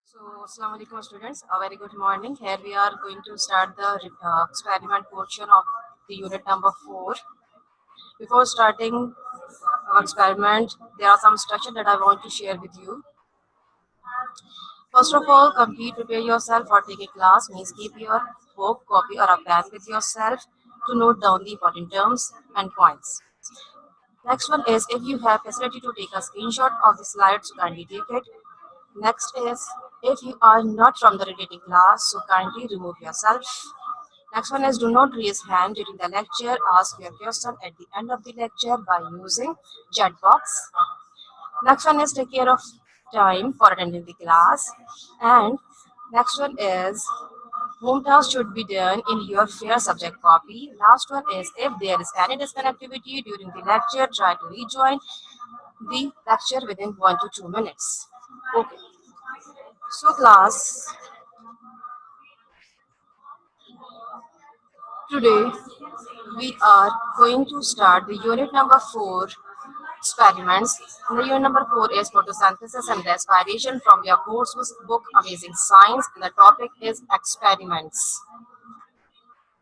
So, Assalamu alaikum students, a very good morning. Here we are going to start the experiment portion of the unit number 4. Before starting our experiment, there are some instructions that I want to share with you. First of all, prepare yourself for taking class, means keep your book, copy or a pen with yourself to note down the important terms and points. Next one is if you have facility to take a screenshot of the slides, so kindly take it. Next is if you are not from the reading class, so kindly remove yourself. Next one is do not raise hand during the lecture. Ask your question at the end of the lecture by using chat box. Next one is take care of time for attending the class. And next one is home task should be done in your fair subject copy. Last one is if there is any disconnectivity during the lecture, try to rejoin the lecture within 1 to 2 minutes. Okay. So class, today we are going to start the unit number 4 experiments. And the unit number 4 is photosynthesis and respiration from your course book Amazing Science, and the topic is experiments.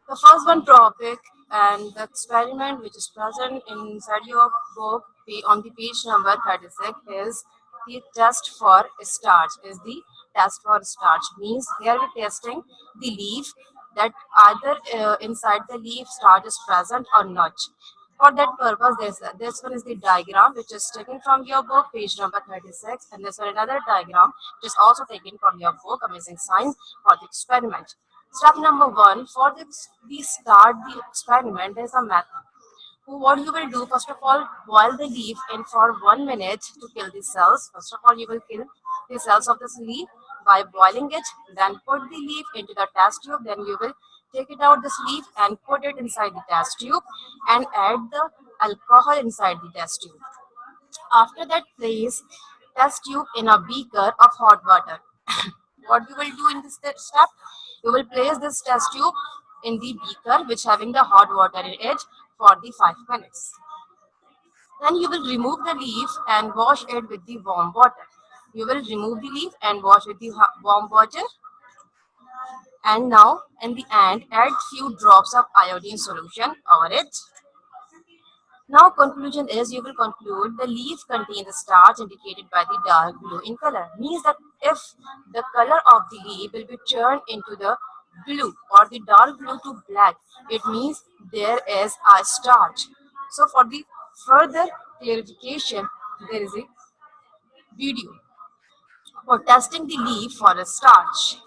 The first one topic and the experiment which is present inside your book on the page number 36 is the test for starch. Is the test for starch means here we're testing the leaf that either inside the leaf starch is present or not. For that purpose, this one is the diagram which is taken from your book, page number 36, and this one another diagram which is also taken from your book, Amazing Science, for the experiment. Step number 1, for this, we start the experiment, there's a method. What you will do, first of all, boil the leaf in for 1 minute to kill the cells. First of all, you will kill the cells of this leaf by boiling it. Then put the leaf into the test tube. Then you will take it out this leaf and put it inside the test tube and add the alcohol inside the test tube. After that, place test tube in a beaker of hot water. What you will do in this step? You will place this test tube in the beaker which having the hot water in it for the 5 minutes. Then you will remove the leaf and wash it with the warm water. You will remove the leaf and wash with the warm water. And now in the end, add few drops of iodine solution over it. Now conclusion is you will conclude the leaf contains the starch indicated by the dark blue in color. Means that if the color of the leaf will be turned into the blue or the dark blue to black, it means there is a starch. So for the further clarification, there is a video for testing the leaf for a starch.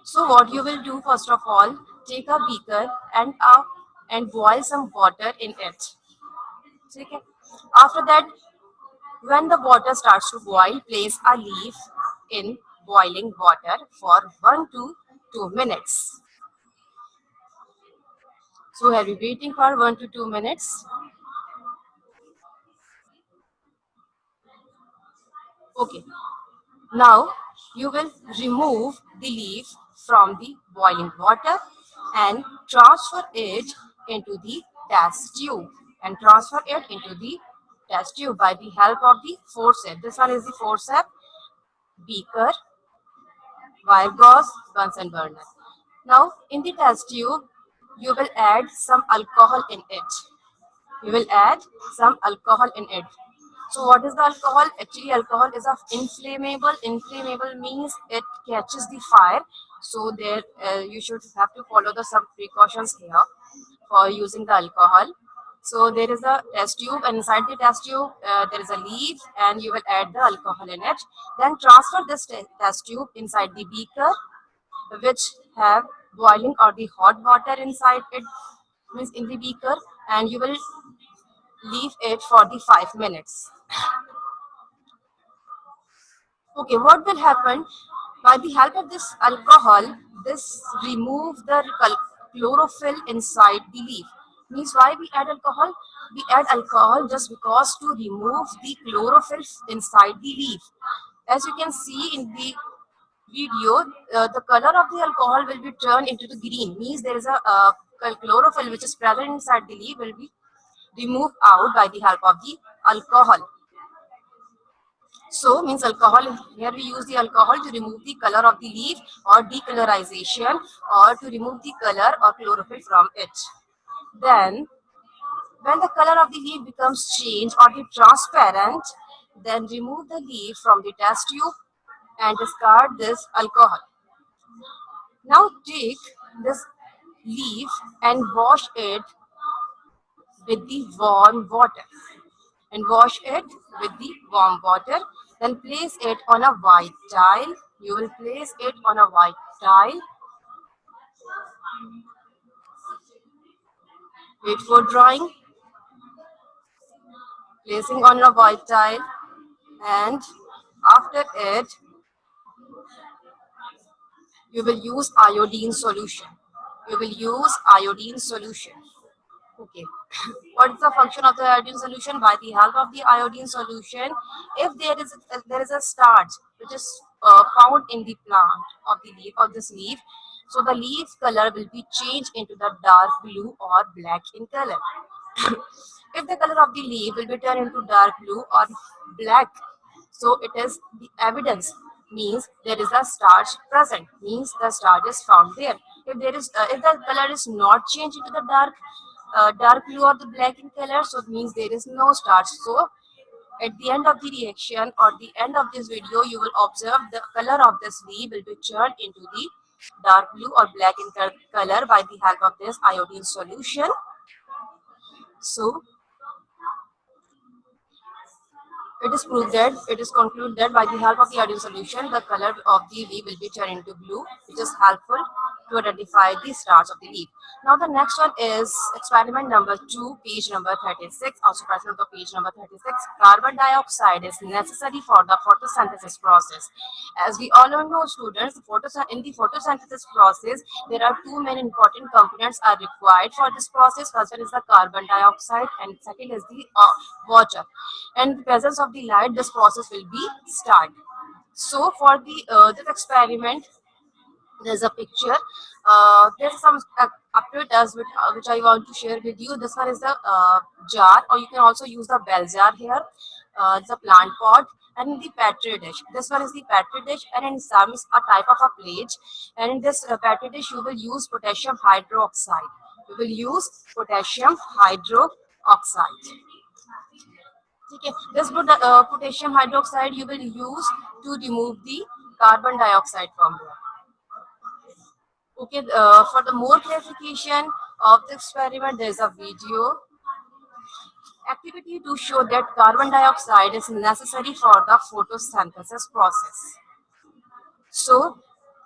So what you will do first of all, take a beaker and boil some water in it. Okay. After that, when the water starts to boil, place a leaf in boiling water for 1 to 2 minutes. So are you waiting for 1 to 2 minutes? Okay. Now you will remove the leaf from the boiling water and transfer it into the test tube by the help of the forceps. This one is the forceps, beaker, wire gauze, Bunsen burner. Now in the test tube, you will add some alcohol in it. You will add some alcohol in it. So what is the alcohol? Actually, alcohol is of inflammable. Inflammable means it catches the fire. So there, you should have to follow the some precautions here for using the alcohol. So there is a test tube, and inside the test tube there is a leaf, and you will add the alcohol in it. Then transfer this test tube inside the beaker, which have boiling or the hot water inside it, means in the beaker, and you will leave it for the 5 minutes. Okay, what will happen? By the help of this alcohol, this remove the chlorophyll inside the leaf. Means why we add alcohol? We add alcohol just because to remove the chlorophyll inside the leaf. As you can see in the video, the color of the alcohol will be turned into the green. Means there is a chlorophyll which is present inside the leaf will be removed out by the help of the alcohol. So means alcohol, here we use the alcohol to remove the color of the leaf or decolorization or to remove the color or chlorophyll from it. Then when the color of the leaf becomes changed or the transparent, then remove the leaf from the test tube and discard this alcohol. Now take this leaf and wash it with the warm water and wash it with the warm water. Then place it on a white tile. You will place it on a white tile. Wait for drying. Placing on a white tile, and after it you will use iodine solution. You will use iodine solution. Okay. What is the function of the iodine solution? By the help of the iodine solution, if there is a starch which is found in the plant of the leaf of this leaf, so the leaf color will be changed into the dark blue or black in color. If the color of the leaf will be turned into dark blue or black, so it is the evidence, means there is a starch present, means the starch is found there. If the color is not changed into the dark blue or the black in color, so it means there is no starch. So at the end of the reaction or the end of this video, you will observe the color of this leaf will be turned into the dark blue or black in color by the help of this iodine solution. So it is proved that it is concluded that by the help of the iodine solution, the color of the leaf will be turned into blue, which is helpful to identify the starch of the leaf. Now the next one is experiment number 2, page number 36. Also present on page number 36. Carbon dioxide is necessary for the photosynthesis process. As we all know, students, in the photosynthesis process, there are two main important components are required for this process. First one is the carbon dioxide, and second is the water. And in the presence of the light, this process will be start. So for the this experiment, there's a picture. There's some apparatus which I want to share with you. This one is the jar, or you can also use the bell jar here. It's a plant pot and the petri dish. This one is the petri dish, and in some is a type of a plate. And in this petri dish, you will use potassium hydroxide. You will use potassium hydroxide. Okay. This potassium hydroxide you will use to remove the carbon dioxide from here. Okay, for the more clarification of the experiment, there is a video activity to show that carbon dioxide is necessary for the photosynthesis process. So,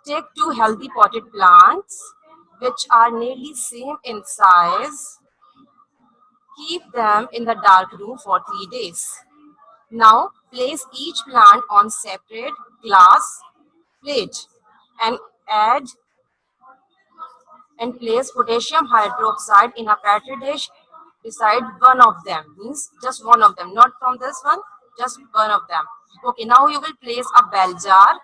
take two healthy potted plants which are nearly same in size. Keep them in the dark room for 3 days. Now, place each plant on separate glass plate and add and place potassium hydroxide in a petri dish beside one of them, means just one of them, not from this one, just one of them. Okay, now you will place a bell jar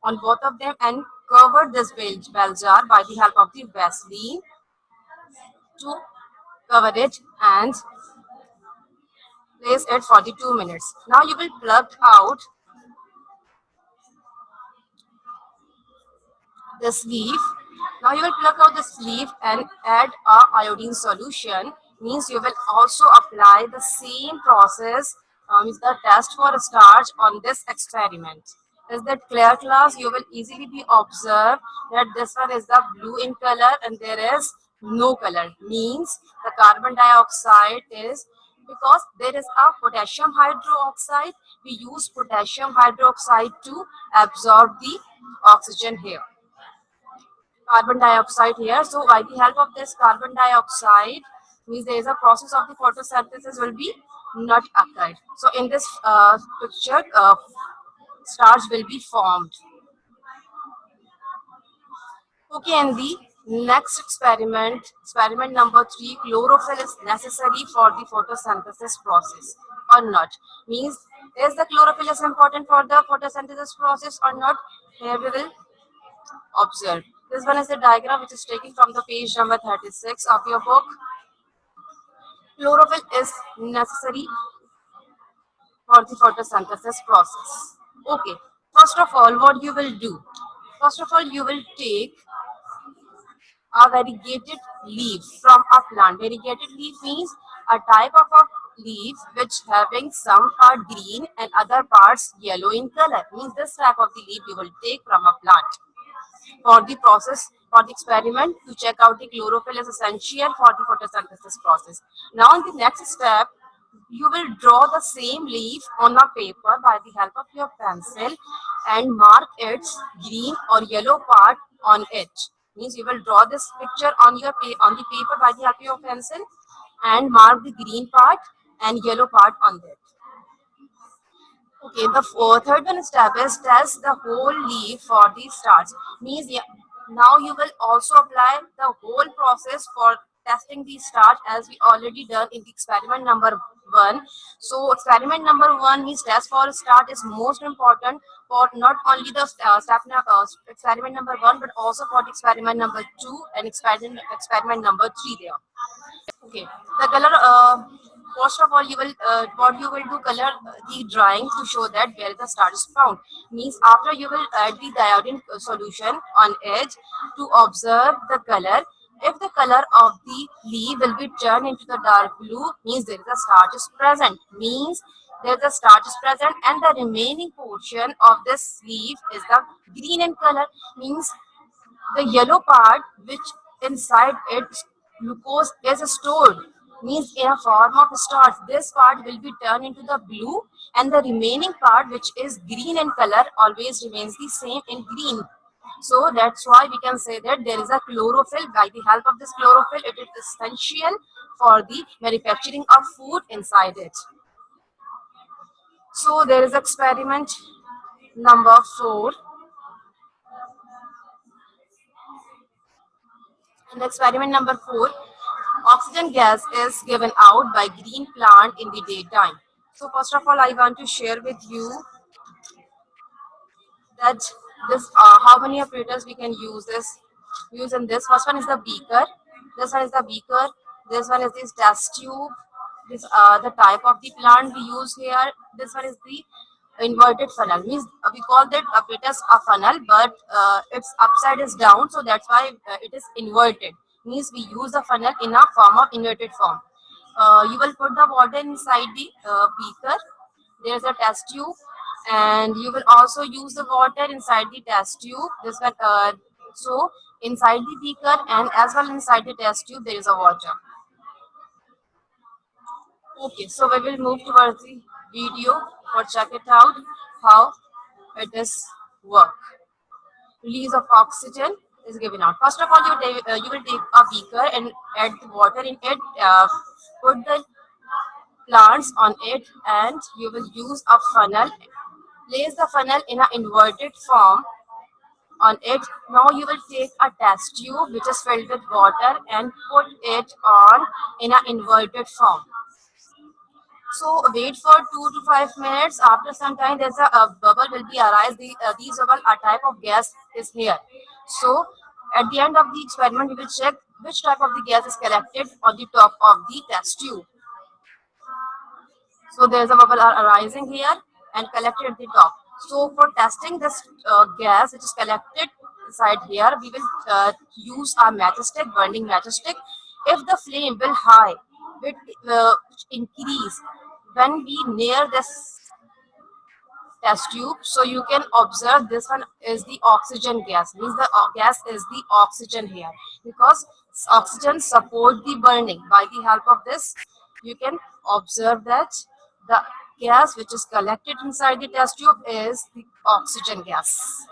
on both of them and cover this bell jar by the help of the Vaseline to cover it and place it for the 2 minutes. Now you will plug out this leaf. Now you will pluck out this leaf and add a iodine solution. Means you will also apply the same process with the test for starch on this experiment. Is that clear, class? You will easily be observed that this one is the blue in color and there is no color. Means the carbon dioxide is, because there is a potassium hydroxide, we use potassium hydroxide to absorb the oxygen here, carbon dioxide here. So by the help of this carbon dioxide, means there is a process of the photosynthesis will be not occurred. So in this picture, starch will be formed. Okay, and the next experiment number 3, chlorophyll is necessary for the photosynthesis process or not. Means is the chlorophyll is important for the photosynthesis process or not? Here we will observe. This one is the diagram which is taken from the page number 36 of your book. Chlorophyll is necessary for the photosynthesis process. Okay, first of all, what you will do? First of all, you will take a variegated leaf from a plant. Variegated leaf means a type of a leaf which having some part green and other parts yellow in color. Means this type of the leaf you will take from a plant. For the process, for the experiment, to check out the chlorophyll is essential for the photosynthesis process. Now in the next step, you will draw the same leaf on a paper by the help of your pencil and mark its green or yellow part on it. Means you will draw this picture on your on the paper by the help of your pencil and mark the green part and yellow part on it. Okay, the third one step is test the whole leaf for the starch. Means yeah, now you will also apply the whole process for testing the starch as we already done in the experiment number 1. So experiment number 1 means test for starch is most important for not only the experiment number 1 but also for the experiment number 2 and experiment number 3 there. Okay, the color. First of all, you will what you will do color the drawing to show that where the star is found. Means after you will add the iodine solution on edge to observe the color. If the color of the leaf will be turned into the dark blue, means there is a starch is present. Means there is a starch is present, and the remaining portion of this leaf is the green in color. Means the yellow part which inside it glucose is stored means in a form of starch. This part will be turned into the blue and the remaining part which is green in color always remains the same in green. So that's why we can say that there is a chlorophyll. By the help of this chlorophyll, it is essential for the manufacturing of food inside it. So there is experiment number 4. In experiment number 4, oxygen gas is given out by green plant in the daytime. So first of all, I want to share with you that this how many operators we can use in this. First one is the beaker. This one is the beaker. This one is this test tube. This the type of the plant we use here. This one is the inverted funnel. Means we call that apparatus a funnel, but its upside is down, so that's why it is inverted. Means we use the funnel in a form of inverted form. You will put the water inside the beaker. There's a test tube, and you will also use the water inside the test tube. This one, so inside the beaker and as well inside the test tube there is a water. Okay, so we will move towards the video for check it out how it is work. Release of oxygen is given out. First of all, you will take a beaker and add the water in it. Put the plants on it, and you will use a funnel. Place the funnel in an inverted form on it. Now you will take a test tube which is filled with water and put it on in an inverted form. So wait for 2 to 5 minutes. After some time, there's a bubble will be arise. These bubble are type of gas is here. So at the end of the experiment, we will check which type of the gas is collected on the top of the test tube. So there's a bubble are arising here and collected at the top. So for testing this gas which is collected inside here, we will use a matchstick, burning matchstick. If the flame will high, will increase when we near this test tube. So you can observe this one is the oxygen gas. Means the gas is the oxygen here because oxygen support the burning. By the help of this, you can observe that the gas which is collected inside the test tube is the oxygen gas.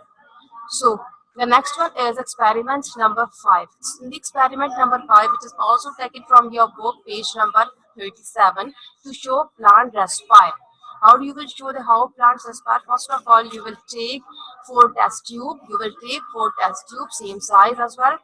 So the next one is experiment number 5. In the experiment number 5, which is also taken from your book, page number 37, to show plant respire. How you will show the how plants respire? First of all, you will take 4 test tube. You will take 4 test tubes, same size as well,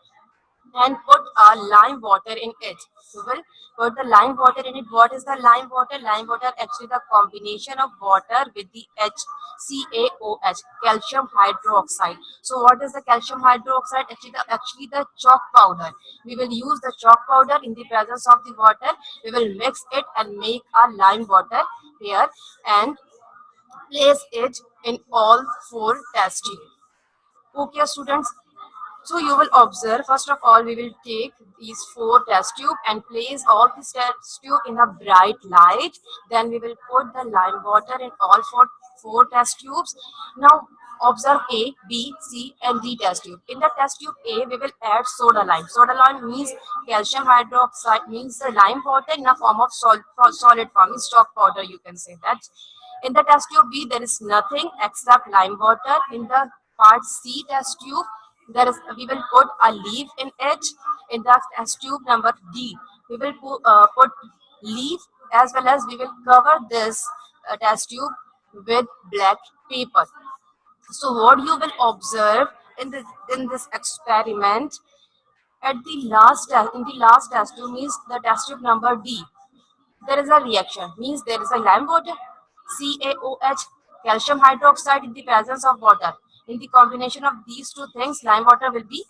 and put lime water in it. You will put the lime water in it. What is the lime water? Lime water actually the combination of water with the HCaOH, calcium hydroxide. So what is the calcium hydroxide? Actually the chalk powder. We will use the chalk powder in the presence of the water. We will mix it and make a lime water prepare and place it in all four test tubes. Okay, students. So you will observe, first of all, we will take these four test tube and place all these test tube in a bright light. Then we will put the lime water in all four test tubes. Now observe A, B, C and D test tube. In the test tube A, we will add soda lime. Soda lime means calcium hydroxide, means the lime water in a form of solid form, means chalk powder, you can say that. In the test tube B, there is nothing except lime water. In the part C test tube, there is, we will put a leaf in it. In the test tube number D, we will put leaf, as well as we will cover this test tube with black paper. So what you will observe in this experiment, at the last in the last test tube, means the test tube number D, there is a reaction, means there is a lime water, CaOH, calcium hydroxide in the presence of water. In the combination of these two things, lime water will be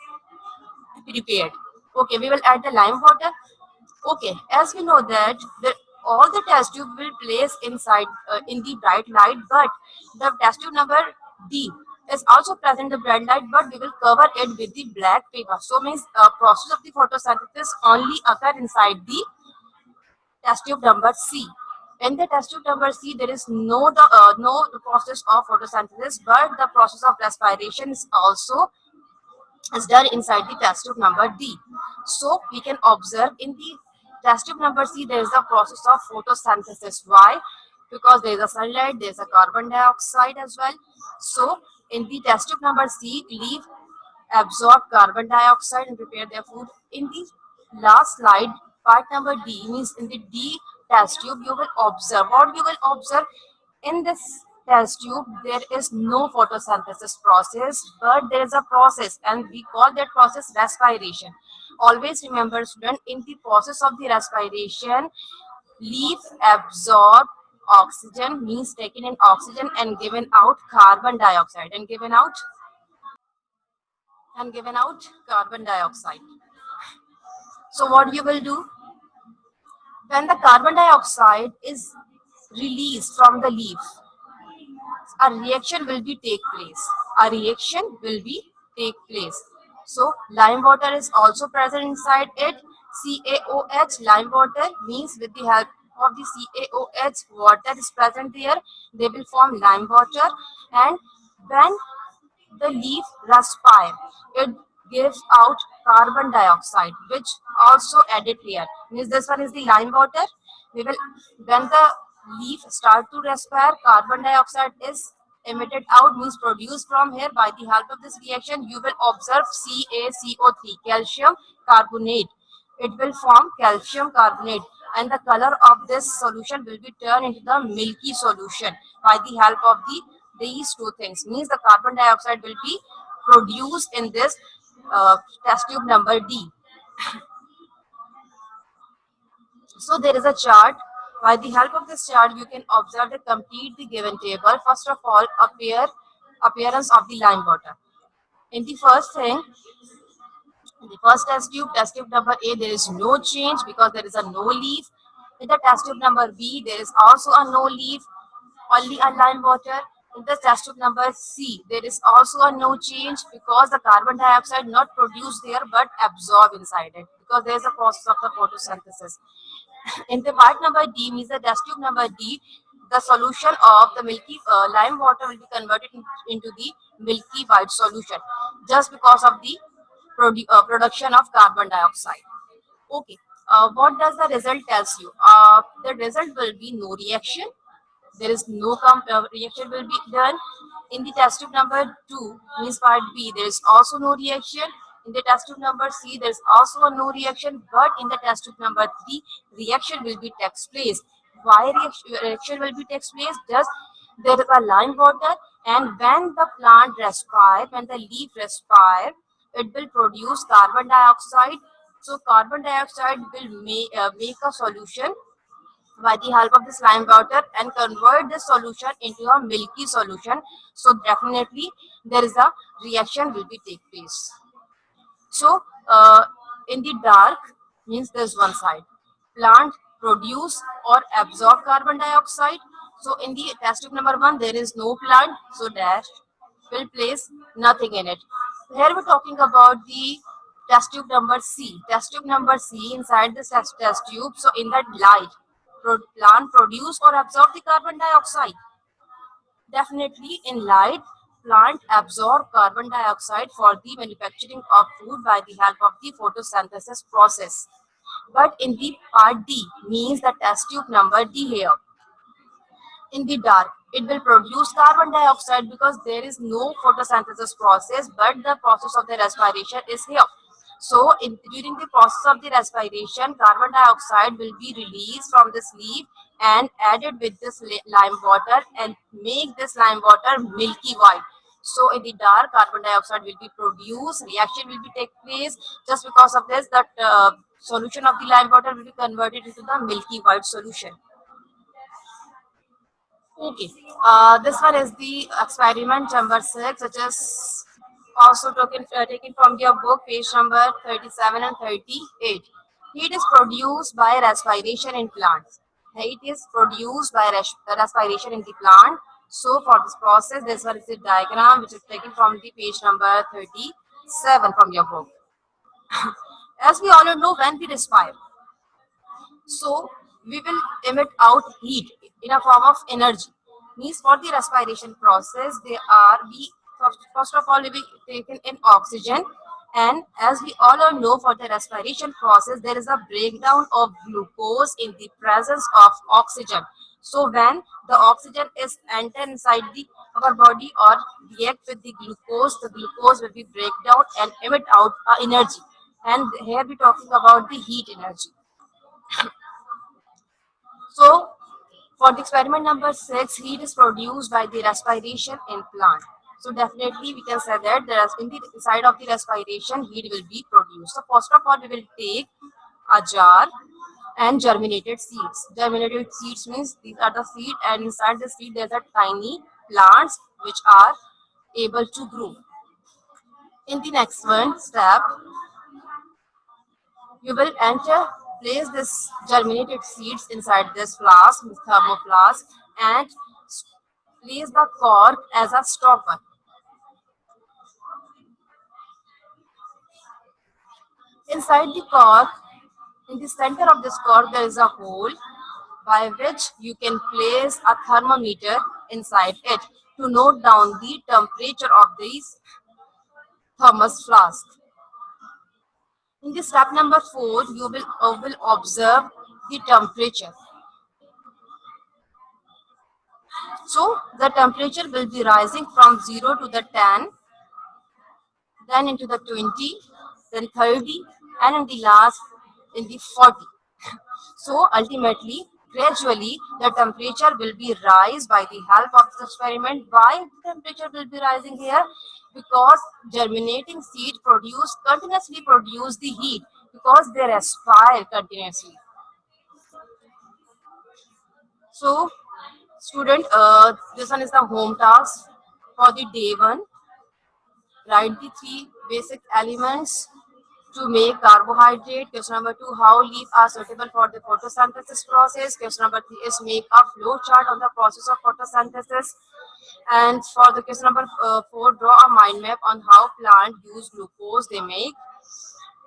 prepared. Okay, we will add the lime water. Okay, as we know that all the test tube will place inside in the bright light, but the test tube number D is also present in the bright light, but we will cover it with the black paper. So means process of the photosynthesis only occur inside the test tube number C. In the test tube number C, there is no process of photosynthesis, but the process of respiration is done inside the test tube number D. So we can observe in the test tube number C, there is a process of photosynthesis. Why? Because there is a sunlight, there is a carbon dioxide as well. So in the test tube number C, leaf absorb carbon dioxide and prepare their food. In the last slide, part number D, means in the D test tube, you will observe. What you will observe in this test tube, there is no photosynthesis process, but there is a process, and we call that process respiration. Always remember, student, in the process of the respiration, leaf absorb oxygen, means taken in oxygen, and given out carbon dioxide, and given out carbon dioxide. So what you will do, when the carbon dioxide is released from the leaf, a reaction will be take place. A reaction will be take place. So lime water is also present inside it. CaOH, lime water, means with the help of the CaOH, water is present there. They will form lime water, and when the leaf respire, it gives out carbon dioxide, which also added here. Means this one is the lime water. We will, when the leaf start to respire, carbon dioxide is emitted out, means produced from here. By the help of this reaction, you will observe CaCO3, calcium carbonate. It will form calcium carbonate, and the color of this solution will be turned into the milky solution by the help of these two things. Means the carbon dioxide will be produced in this test tube number D. So there is a chart. By the help of this chart, you can observe the complete the given table. First of all, appearance of the lime water. In the first thing, in the first test tube number A, there is no change because there is a no leaf. In the test tube number B, there is also a no leaf, only a lime water. In the test tube number C, there is also a no change because the carbon dioxide not produced there but absorbed inside it, because there is a process of the photosynthesis. In the part number D, means the test tube number D, the solution of the milky lime water will be converted into the milky white solution just because of the production of carbon dioxide. Okay, what does the result tells you? The result will be no reaction. There is no reaction will be done. In the test tube number 2, means part B, there is also no reaction. In the test tube number C, there is also a no reaction, but in the test tube number 3, reaction will be takes place. Why reaction will be takes place? Just there is a lime water, and when the plant respire, when the leaf respire, it will produce carbon dioxide. So carbon dioxide will make a solution by the help of this lime water and convert this solution into a milky solution. So definitely there is a reaction will be take place. So in the dark, means there's one side, plant produce or absorb carbon dioxide. So in the test tube number 1, there is no plant, so dash will place nothing in it. Here we're talking about the test tube number C. Test tube number C, inside this test tube, so in that light, plant produce or absorb the carbon dioxide. Definitely in light, plant absorb carbon dioxide for the manufacturing of food by the help of the photosynthesis process. But in the part D, means the test tube number D here, in the dark, it will produce carbon dioxide because there is no photosynthesis process, but the process of the respiration is here. So during the process of the respiration, carbon dioxide will be released from this leaf and added with this lime water and make this lime water milky white. So in the dark, carbon dioxide will be produced, reaction will be take place. Just because of this, that solution of the lime water will be converted into the milky white solution. Okay, this one is the experiment number 6, which is also taken from your book, page number 37 and 38. Heat is produced by respiration in plants. Heat is produced by respiration in the plant. So for this process, this one is the diagram which is taken from the page number 37 from your book. As we all know, when we respire, so we will emit out heat in a form of energy. Means for the respiration process, they are we first of all we will taken in oxygen, and as we all know, for the respiration process there is a breakdown of glucose in the presence of oxygen. So when the oxygen is enter inside the our body or react with the glucose will be break down and emit out energy. And here we talking about the heat energy. So, for the experiment number 6, heat is produced by the respiration in plant. So, definitely we can say that there is in the side of the respiration, heat will be produced. So, first of all, we will take a jar and germinated seeds. Germinated seeds means these are the seed, and inside the seed there are tiny plants which are able to grow. In the next one step, you will enter, place this germinated seeds inside this flask, this thermoflask, and place the cork as a stopper. Inside the cork, in the center of this cork, there is a hole by which you can place a thermometer inside it to note down the temperature of this thermos flask. In the step number 4, you will observe the temperature. So the temperature will be rising from 0 to the 10, then into the 20, then 30, and in the last in the 40. So ultimately, gradually, the temperature will be rise by the help of this experiment. Why the temperature will be rising here? Because germinating seed continuously produce the heat because they respire continuously. So, student, this one is the home task for the day 1. Write the 3 basic elements to make carbohydrate. Question number 2, how leaves are suitable for the photosynthesis process. Question number 3 is make a flow chart on the process of photosynthesis. And for the question number 4, draw a mind map on how plant use glucose they make.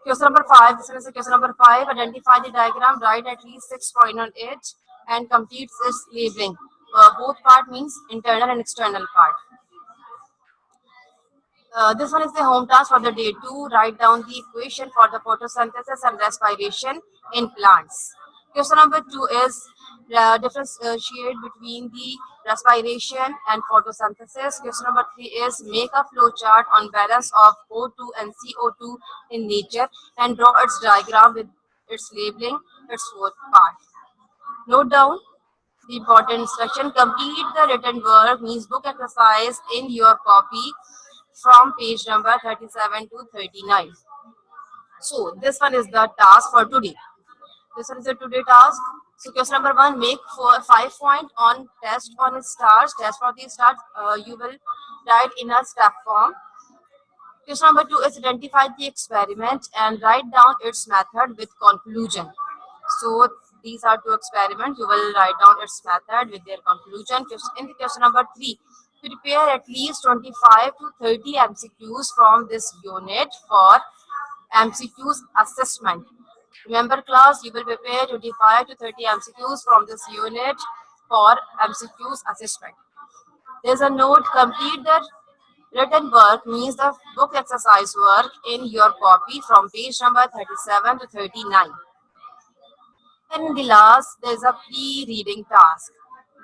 Question number 5, this is question number 5, identify the diagram, write at least 6 points on it and complete its labeling. Both part means internal and external part. This one is the home task for the day 2. Write down the equation for the photosynthesis and respiration in plants. Question number 2 is differentiate between the respiration and photosynthesis. Question number 3 is make a flow chart on balance of O2 and CO2 in nature and draw its diagram with its labeling, its fourth part. Note down the important instruction. Complete the written work means book exercise in your copy from page number 37 to 39. So this one is the task for today. This one is the today task. So question number 1, make 5 point on test on stars. Test for the stars, you will write in a step form. Question number 2 is identify the experiment and write down its method with conclusion. So these are two experiments. You will write down its method with their conclusion. In the question number 3, prepare at least 25 to 30 MCQs from this unit for MCQs assessment. Remember class, you will prepare 25 to 30 MCQs from this unit for MCQs assessment. There's a note, complete the written work means the book exercise work in your copy from page number 37 to 39. And in the last, there's a pre-reading task.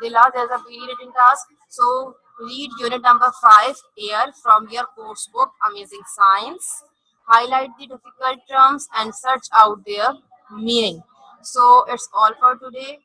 There's a pre-reading task. So read unit number 5 here from your course book, Amazing Science. Highlight the difficult terms and search out their meaning. So it's all for today.